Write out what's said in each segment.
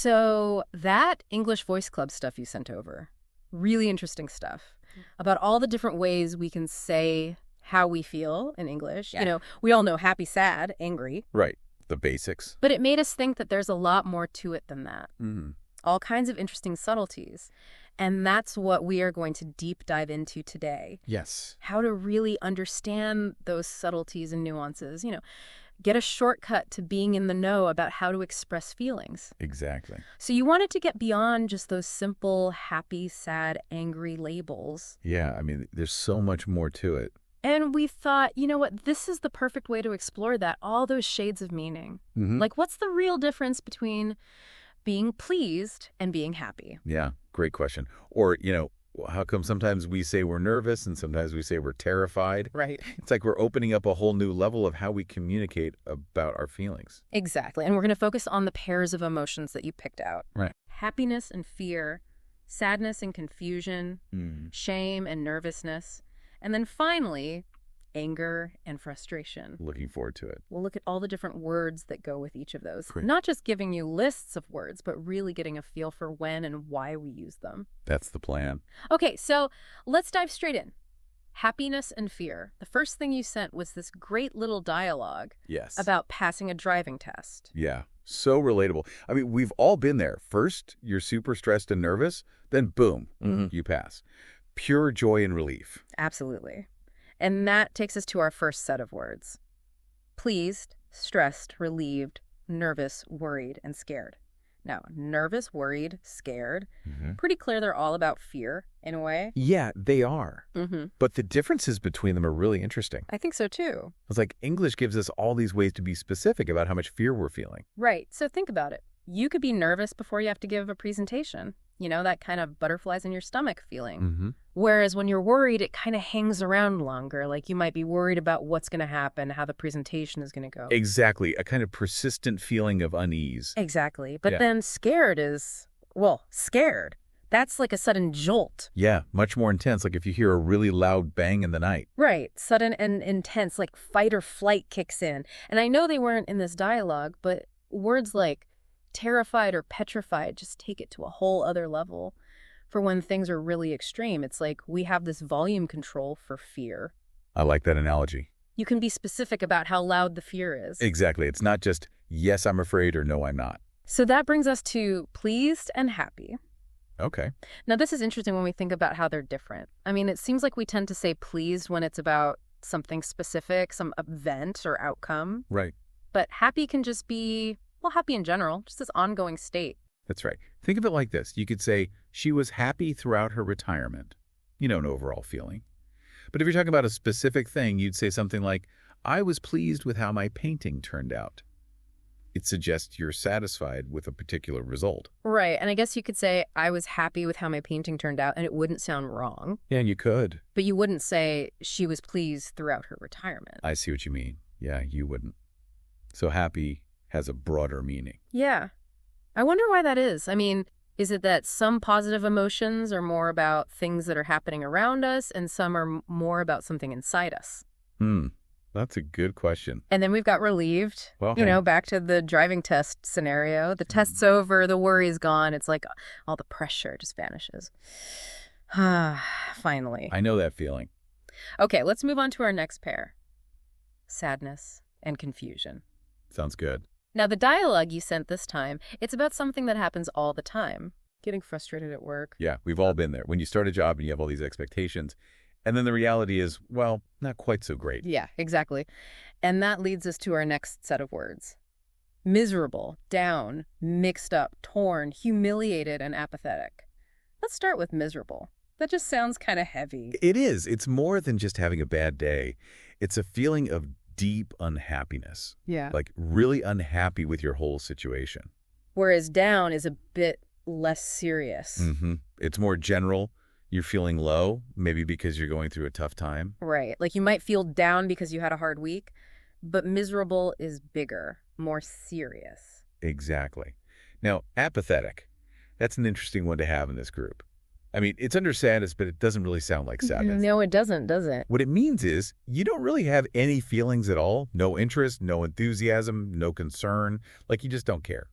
So that English Voice Club stuff you sent over, really interesting stuff about all the different ways we can say how we feel in English. Yeah. We all know happy, sad, angry. Right. The basics. But it made us think that there's a lot more to it than that. Mm. All kinds of interesting subtleties. And that's what we are going to deep dive into today. Yes. How to really understand those subtleties and nuances. Get a shortcut to being in the know about how to express feelings. Exactly. So you wanted to get beyond just those simple happy, sad, angry labels. Yeah, I mean, there's so much more to it. And we thought, you know what, this is the perfect way to explore that, all those shades of meaning. Mm-hmm. Like, what's the real difference between being pleased and being happy? Yeah, great question. Or, how come sometimes we say we're nervous and sometimes we say we're terrified? Right. It's like we're opening up a whole new level of how we communicate about our feelings. Exactly. And we're going to focus on the pairs of emotions that you picked out. Right. Happiness and fear, sadness and confusion, shame and nervousness, and then finally, anger and frustration. Looking forward to it. We'll look at all the different words that go with each of those. Great. Not just giving you lists of words, but really getting a feel for when and why we use them. That's the plan. Okay, so let's dive straight in. Happiness and fear. The first thing you sent was this great little dialogue Yes. about passing a driving test. Yeah. So relatable. I mean, we've all been there. First, you're super stressed and nervous. Then, boom, you pass. Pure joy and relief. Absolutely. And that takes us to our first set of words. Pleased, stressed, relieved, nervous, worried, and scared. Now, nervous, worried, scared. Pretty clear they're all about fear, in a way. Yeah, they are. Mm-hmm. But the differences between them are really interesting. I think so, too. It's like English gives us all these ways to be specific about how much fear we're feeling. Right. So think about it. You could be nervous before you have to give a presentation. That kind of butterflies in your stomach feeling. Whereas when you're worried, it kind of hangs around longer. Like you might be worried about what's going to happen, how the presentation is going to go. Exactly. A kind of persistent feeling of unease. Exactly. But Yeah. then scared is, scared. That's like a sudden jolt. Yeah, much more intense. Like if you hear a really loud bang in the night. Right. Sudden and intense, like fight or flight kicks in. And I know they weren't in this dialogue, but words like terrified or petrified just take it to a whole other level for when things are really extreme. It's like we have this volume control for fear. I like that analogy. You can be specific about how loud the fear is. Exactly. It's not just, yes, I'm afraid, or no, I'm not. So that brings us to pleased and happy. Okay. Now, this is interesting when we think about how they're different. I mean, it seems like we tend to say pleased when it's about something specific, some event or outcome. Right. But happy can just be, happy in general, just this ongoing state. That's right. Think of it like this. You could say she was happy throughout her retirement. An overall feeling. But if you're talking about a specific thing, you'd say something like, I was pleased with how my painting turned out. It suggests you're satisfied with a particular result. Right. And I guess you could say, I was happy with how my painting turned out, and it wouldn't sound wrong. Yeah, you could. But you wouldn't say she was pleased throughout her retirement. I see what you mean. Yeah, you wouldn't. So happy has a broader meaning. Yeah. I wonder why that is. I mean, is it that some positive emotions are more about things that are happening around us and some are more about something inside us? That's a good question. And then we've got relieved, Well, back to the driving test scenario. The test's over, the worry is gone. It's like all the pressure just vanishes. Finally. I know that feeling. Okay, let's move on to our next pair. Sadness and confusion. Sounds good. Now, the dialogue you sent this time, it's about something that happens all the time. Getting frustrated at work. Yeah, we've all been there. When you start a job and you have all these expectations, and then the reality is, not quite so great. Yeah, exactly. And that leads us to our next set of words. Miserable, down, mixed up, torn, humiliated, and apathetic. Let's start with miserable. That just sounds kind of heavy. It is. It's more than just having a bad day. It's a feeling of deep unhappiness. Yeah. Like really unhappy with your whole situation. Whereas down is a bit less serious. It's more general. You're feeling low, maybe because you're going through a tough time. Right. Like you might feel down because you had a hard week, but miserable is bigger, more serious. Exactly. Now, apathetic. That's an interesting one to have in this group. I mean, it's under sadness, but it doesn't really sound like sadness. No, it doesn't, does it? What it means is you don't really have any feelings at all. No interest, no enthusiasm, no concern. Like you just don't care.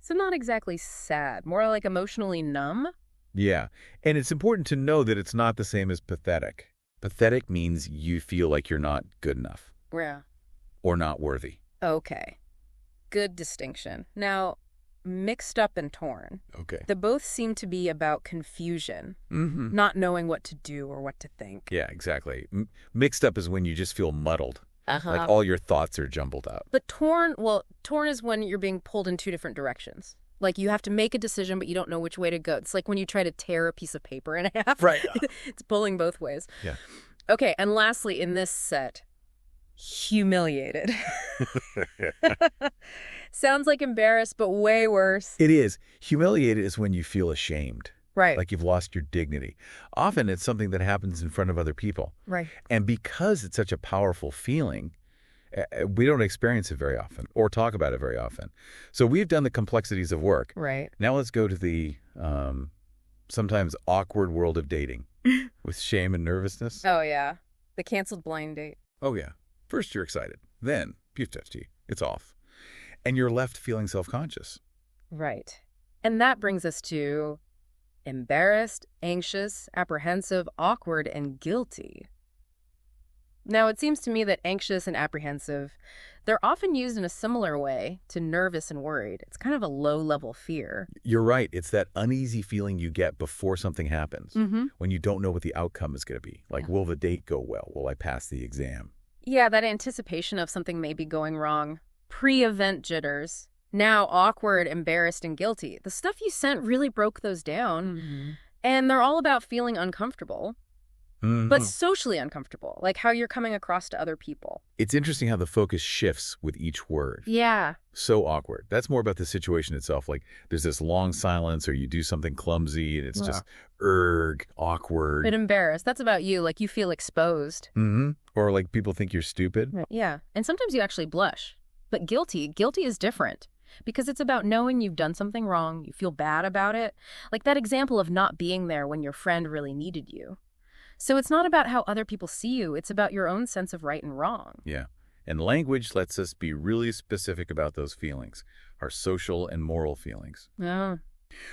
So not exactly sad, more like emotionally numb? Yeah, and it's important to know that it's not the same as pathetic. Pathetic means you feel like you're not good enough Yeah. or not worthy. Okay. Good distinction. Now, mixed up and torn. Okay. They both seem to be about confusion, Mm-hmm. not knowing what to do or what to think. Yeah, exactly. Mixed up is when you just feel muddled. Uh-huh. Like all your thoughts are jumbled up. But torn is when you're being pulled in two different directions. Like you have to make a decision, but you don't know which way to go. It's like when you try to tear a piece of paper in half. Right. It's pulling both ways. Yeah. Okay, and lastly, in this set, humiliated. Sounds like embarrassed, but way worse. It is. Humiliated is when you feel ashamed. Right. Like you've lost your dignity. Often it's something that happens in front of other people. Right. And because it's such a powerful feeling, we don't experience it very often or talk about it very often. So we've done the complexities of work. Right. Now let's go to the sometimes awkward world of dating with shame and nervousness. Oh, yeah. The canceled blind date. Oh, yeah. First you're excited. Then, it's off. And you're left feeling self-conscious. Right. And that brings us to embarrassed, anxious, apprehensive, awkward, and guilty. Now, it seems to me that anxious and apprehensive, they're often used in a similar way to nervous and worried. It's kind of a low-level fear. You're right. It's that uneasy feeling you get before something happens, Mm-hmm. when you don't know what the outcome is going to be. Like, will the date go well? Will I pass the exam? Yeah, that anticipation of something may be going wrong. Pre-event jitters. Now awkward, embarrassed, and guilty. The stuff you sent really broke those down. Mm-hmm. And they're all about feeling uncomfortable, Mm-hmm. but socially uncomfortable, like how you're coming across to other people. It's interesting how the focus shifts with each word. Yeah. So awkward. That's more about the situation itself. Like there's this long silence or you do something clumsy and it's just awkward. But embarrassed. That's about you, like you feel exposed. Mm-hmm. Or like people think you're stupid. Yeah. And sometimes you actually blush. But guilty is different. Because it's about knowing you've done something wrong, you feel bad about it. Like that example of not being there when your friend really needed you. So it's not about how other people see you, it's about your own sense of right and wrong. Yeah. And language lets us be really specific about those feelings, our social and moral feelings. Oh.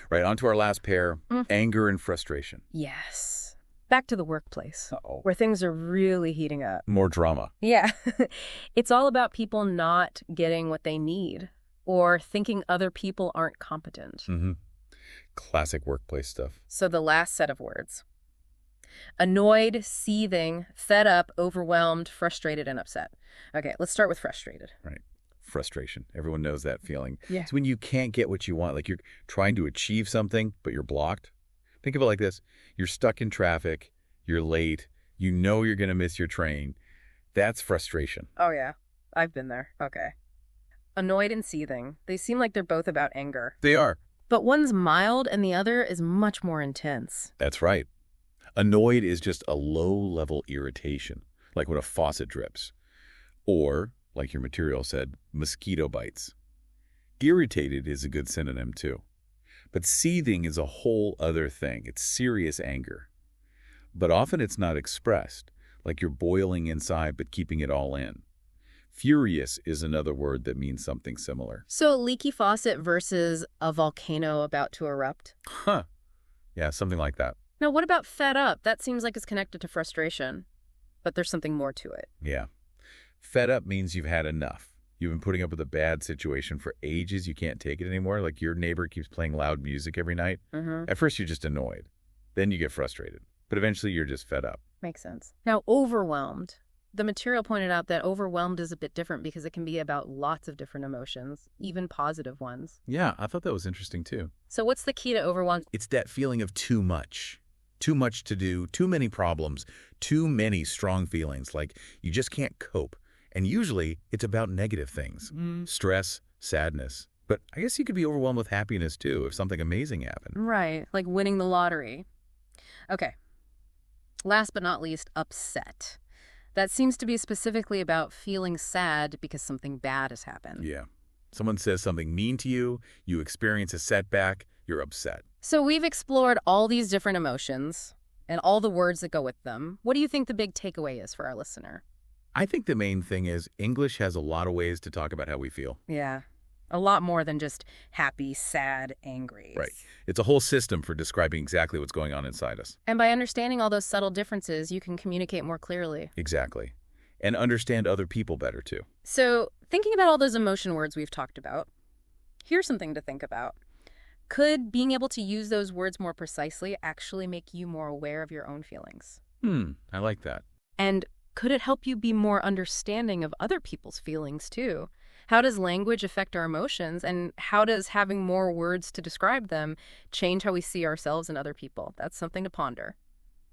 Right, on to our last pair, anger and frustration. Yes. Back to the workplace, Uh-oh. where things are really heating up. More drama. Yeah. It's all about people not getting what they need or thinking other people aren't competent. Mm-hmm. Classic workplace stuff. So the last set of words. Annoyed, seething, fed up, overwhelmed, frustrated, and upset. Okay, let's start with frustrated. Right. Frustration. Everyone knows that feeling. Yeah. It's when you can't get what you want. Like you're trying to achieve something, but you're blocked. Think of it like this. You're stuck in traffic. You're late. You know you're going to miss your train. That's frustration. Oh, yeah. I've been there. Okay. Annoyed and seething. They seem like they're both about anger. They are. But one's mild and the other is much more intense. That's right. Annoyed is just a low-level irritation, like when a faucet drips. Or, like your material said, mosquito bites. Irritated is a good synonym, too. But seething is a whole other thing. It's serious anger. But often it's not expressed, like you're boiling inside but keeping it all in. Furious is another word that means something similar. So a leaky faucet versus a volcano about to erupt. Huh. Yeah, something like that. Now, what about fed up? That seems like it's connected to frustration, but there's something more to it. Yeah. Fed up means you've had enough. You've been putting up with a bad situation for ages. You can't take it anymore. Like your neighbor keeps playing loud music every night. Mm-hmm. At first, you're just annoyed. Then you get frustrated. But eventually, you're just fed up. Makes sense. Now, overwhelmed. The material pointed out that overwhelmed is a bit different because it can be about lots of different emotions, even positive ones. Yeah, I thought that was interesting, too. So what's the key to overwhelmed? It's that feeling of too much. Too much to do, too many problems, too many strong feelings, like you just can't cope. And usually, it's about negative things. Stress, sadness. But I guess you could be overwhelmed with happiness, too, if something amazing happened. Right, like winning the lottery. Okay. Last but not least, upset. That seems to be specifically about feeling sad because something bad has happened. Yeah. Someone says something mean to you, you experience a setback, you're upset. So we've explored all these different emotions and all the words that go with them. What do you think the big takeaway is for our listener? I think the main thing is English has a lot of ways to talk about how we feel. Yeah. A lot more than just happy, sad, angry. Right. It's a whole system for describing exactly what's going on inside us. And by understanding all those subtle differences, you can communicate more clearly. Exactly. And understand other people better, too. So, thinking about all those emotion words we've talked about, here's something to think about. Could being able to use those words more precisely actually make you more aware of your own feelings? I like that. And could it help you be more understanding of other people's feelings, too? How does language affect our emotions, and how does having more words to describe them change how we see ourselves and other people? That's something to ponder.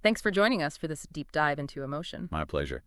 Thanks for joining us for this deep dive into emotion. My pleasure.